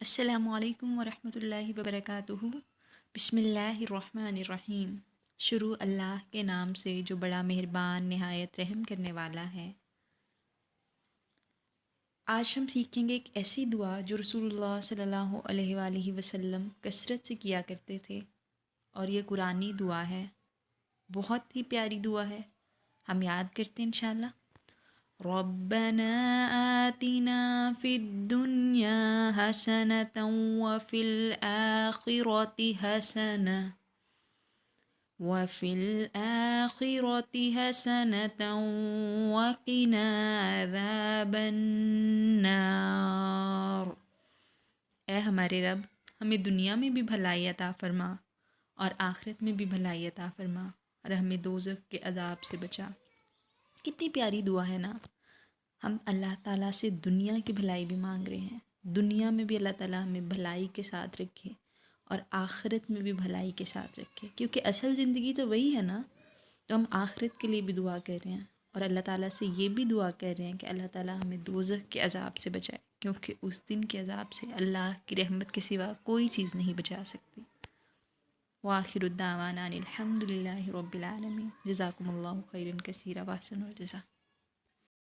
السلام علیکم ورحمۃ اللہ وبرکاتہ۔ بسم اللہ الرحمن الرحیم۔ شروع اللہ کے نام سے جو بڑا مہربان نہایت رحم کرنے والا ہے۔ آج ہم سیکھیں گے ایک ایسی دعا جو رسول اللہ صلی اللہ علیہ وآلہ وسلم کثرت سے کیا کرتے تھے، اور یہ قرآنی دعا ہے، بہت ہی پیاری دعا ہے، ہم یاد کرتے ہیں انشاءاللہ۔ ربنا آتنا في الدنيا حسنة وفي الآخرة حسنة وقنا عذاب النار۔ اے ہمارے رب، ہمیں دنیا میں بھی بھلائی عطا فرما اور آخرت میں بھی بھلائی عطا فرما، اور ہمیں دوزخ کے عذاب سے بچا۔ کتنی پیاری دعا ہے نا۔ ہم اللہ تعالیٰ سے دنیا کی بھلائی بھی مانگ رہے ہیں، دنیا میں بھی اللہ تعالیٰ ہمیں بھلائی کے ساتھ رکھے اور آخرت میں بھی بھلائی کے ساتھ رکھے، کیونکہ اصل زندگی تو وہی ہے نا۔ تو ہم آخرت کے لیے بھی دعا کر رہے ہیں، اور اللہ تعالیٰ سے یہ بھی دعا کر رہے ہیں کہ اللہ تعالیٰ ہمیں دوزخ کے عذاب سے بچائے، کیونکہ اس دن کے عذاب سے اللہ کی رحمت کے سوا کوئی چیز نہیں بچا سکتی۔ وآخر الدعوانا ان الحمد للہ رب العالمین۔ جزاکم اللہ خیرا کثیرا واحسن الجزا۔